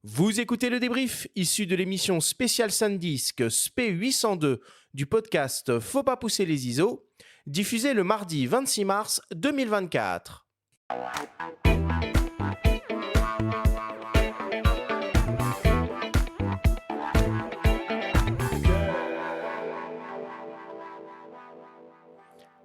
Vous écoutez le débrief issu de l'émission spéciale SanDisk SP802 du podcast Faut pas pousser les ISO, diffusé le mardi 26 mars 2024.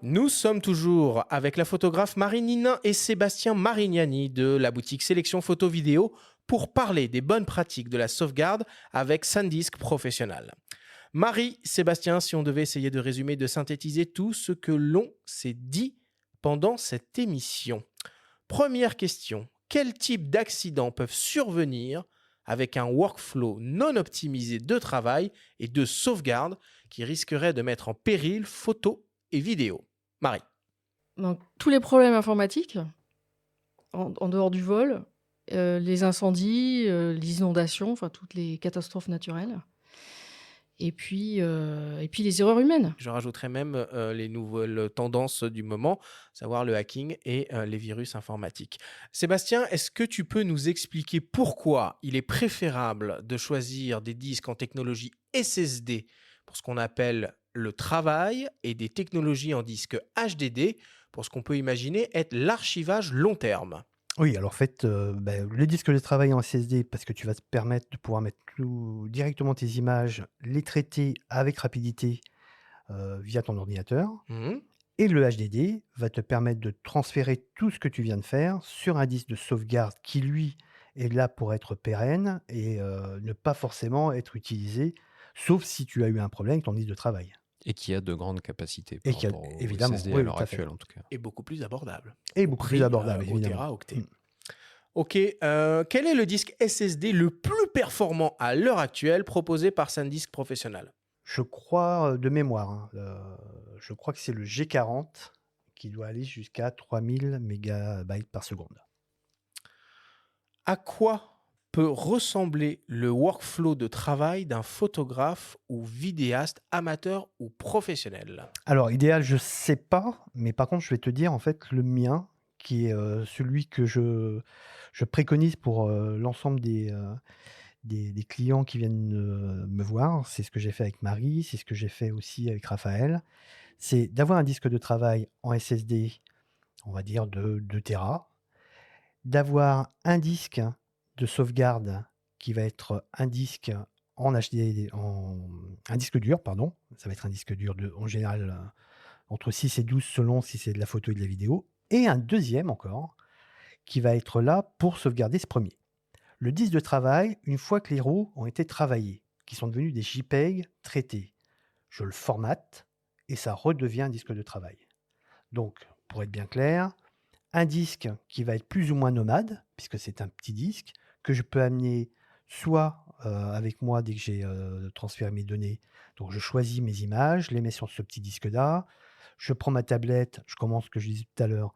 Nous sommes toujours avec la photographe Marine Ninin et Sébastien Marignani de la boutique Sélection Photo Vidéo pour parler des bonnes pratiques de la sauvegarde avec SanDisk Professionnal. Marie, Sébastien, si on devait essayer de résumer, de synthétiser tout ce que l'on s'est dit pendant cette émission. Première question, quel type d'accidents peuvent survenir avec un workflow non optimisé de travail et de sauvegarde qui risquerait de mettre en péril photos et vidéos? Marie. Donc, tous les problèmes informatiques, en dehors du vol, les incendies, les inondations, enfin toutes les catastrophes naturelles, et puis les erreurs humaines. Je rajouterais même les nouvelles tendances du moment, savoir le hacking et les virus informatiques. Sébastien, est-ce que tu peux nous expliquer pourquoi il est préférable de choisir des disques en technologie SSD pour ce qu'on appelle le travail et des technologies en disque HDD pour ce qu'on peut imaginer être l'archivage long terme? Oui, alors en fait, le disque de travail en SSD, parce que tu vas te permettre de pouvoir mettre directement tes images, les traiter avec rapidité, via ton ordinateur, Mhm. et le HDD va te permettre de transférer tout ce que tu viens de faire sur un disque de sauvegarde qui, lui, est là pour être pérenne et ne pas forcément être utilisé, sauf si tu as eu un problème avec ton disque de travail. Et qui a de grandes capacités Et par qui a rapport au évidemment, SSD oui, à oui, l'heure tout à fait. actuelle, en tout cas. Et beaucoup plus abordable. Et Au beaucoup plus prix, abordable, au évidemment. téraoctet. Ok, quel est le disque SSD le plus performant à l'heure actuelle proposé par SanDisk Professionnal? Je crois, de mémoire, hein, je crois que c'est le G40 qui doit aller jusqu'à 3000 mégabytes par seconde. À quoi peut ressembler le workflow de travail d'un photographe ou vidéaste amateur ou professionnel? Alors idéal, je sais pas, mais par contre, je vais te dire, en fait, le mien qui est, celui que je préconise pour, l'ensemble des clients qui viennent, me voir. C'est ce que j'ai fait avec Marie, c'est ce que j'ai fait aussi avec Raphaël. C'est d'avoir un disque de travail en SSD, on va dire de 2 téra, d'avoir un disque de sauvegarde qui va être un disque en HD, un disque dur, pardon. Ça va être un disque dur en général, entre 6 et 12 selon si c'est de la photo et de la vidéo, et un deuxième encore qui va être là pour sauvegarder ce premier. Le disque de travail, une fois que les RAW ont été travaillés, qui sont devenus des JPEG traités, je le formate et ça redevient un disque de travail. Donc, pour être bien clair, un disque qui va être plus ou moins nomade, puisque c'est un petit disque, que je peux amener soit avec moi dès que j'ai transféré mes données. Donc je choisis mes images, je les mets sur ce petit disque-là, je prends ma tablette, je commence, ce que je disais tout à l'heure,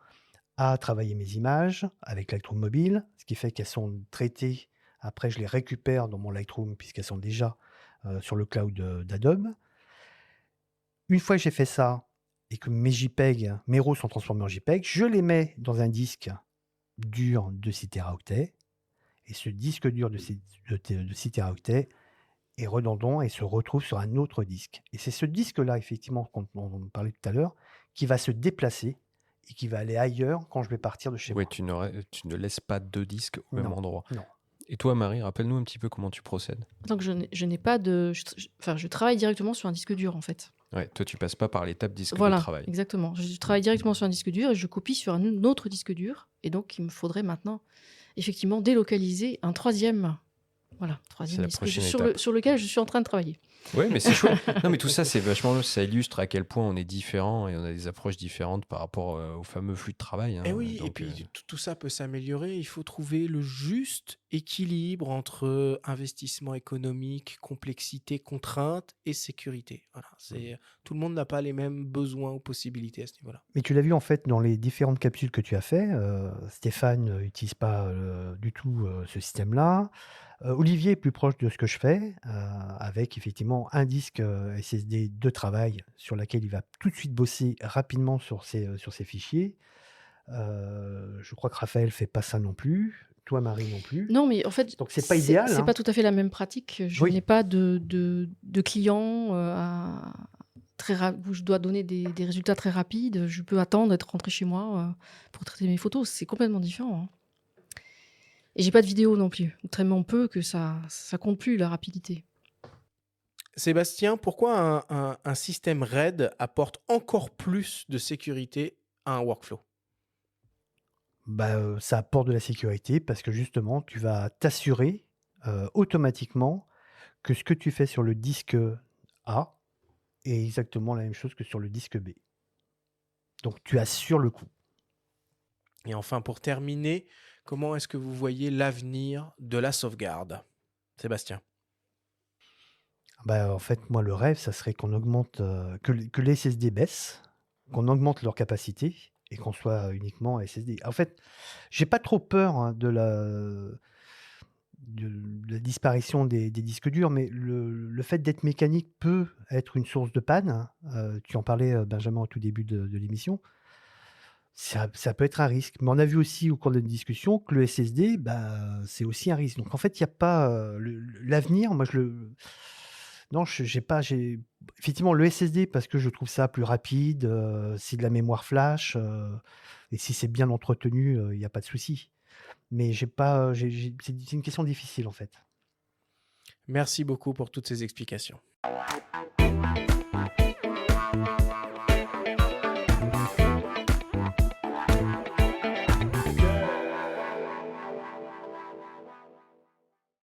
à travailler mes images avec Lightroom Mobile, ce qui fait qu'elles sont traitées. Après, je les récupère dans mon Lightroom puisqu'elles sont déjà sur le cloud d'Adobe. Une fois que j'ai fait ça et que mes JPEG, mes RAW sont transformés en JPEG, je les mets dans un disque dur de 6 téraoctets. Et ce disque dur de 6 téraoctets est redondant et se retrouve sur un autre disque. Et c'est ce disque-là, effectivement, dont on parlait tout à l'heure, qui va se déplacer et qui va aller ailleurs quand je vais partir de chez Ouais, moi. tu ne laisses pas deux disques au même Non, endroit. non. Et toi, Marie, rappelle-nous un petit peu comment tu procèdes. Donc, je n'ai pas de... je travaille directement sur un disque dur, en fait. Ouais, toi, tu passes pas par l'étape disque de Voilà, travail. exactement. Je travaille directement sur un disque dur et je copie sur un autre disque dur. Et donc, il me faudrait maintenant, effectivement, délocaliser un troisième. Voilà, troisième la disque prochaine sur, étape. sur lequel je suis en train de travailler. Ouais, mais c'est chouette. Non, mais tout ça, c'est vachement, ça illustre à quel point on est différents et on a des approches différentes par rapport au fameux flux de travail. Hein. Et oui, et Donc, puis tout ça peut s'améliorer. Il faut trouver le juste équilibre entre investissement économique, complexité, contrainte et sécurité. Voilà, tout le monde n'a pas les mêmes besoins ou possibilités à ce niveau-là. Mais tu l'as vu, en fait, dans les différentes capsules que tu as fait, Stéphane n'utilise pas du tout ce système-là. Olivier est plus proche de ce que je fais, avec effectivement un disque SSD de travail sur lequel il va tout de suite bosser rapidement sur ses fichiers. Je crois que Raphaël fait pas ça non plus. toi, Marie, non plus. Non, mais en fait, Donc, c'est pas idéal. c'est Hein. pas tout à fait la même pratique. Je Oui. n'ai pas de clients où je dois donner des résultats très rapides. Je peux attendre d'être rentrée chez moi pour traiter mes photos. C'est complètement différent. Hein. Et j'ai pas de vidéo non plus. Tellement peu que ça compte plus, la rapidité. Sébastien, pourquoi un système RAID apporte encore plus de sécurité à un workflow? Ça apporte de la sécurité parce que justement, tu vas t'assurer automatiquement que ce que tu fais sur le disque A est exactement la même chose que sur le disque B. Donc, tu assures le coup. Et enfin, pour terminer, comment est-ce que vous voyez l'avenir de la sauvegarde? Sébastien. En fait, moi, le rêve, ça serait qu'on augmente, que les SSD baissent, qu'on augmente leur capacité et qu'on soit uniquement SSD. En fait, j'ai pas trop peur hein, de la disparition des disques durs, mais le fait d'être mécanique peut être une source de panne. Tu en parlais, Benjamin, au tout début de l'émission. Ça peut être un risque. Mais on a vu aussi au cours de la discussion que le SSD, c'est aussi un risque. Donc en fait, il y a pas, l'avenir, moi non, effectivement le SSD parce que je trouve ça plus rapide, c'est de la mémoire flash, et si c'est bien entretenu, il y a pas de souci. Mais j'ai pas, c'est une question difficile en fait. Merci beaucoup pour toutes ces explications.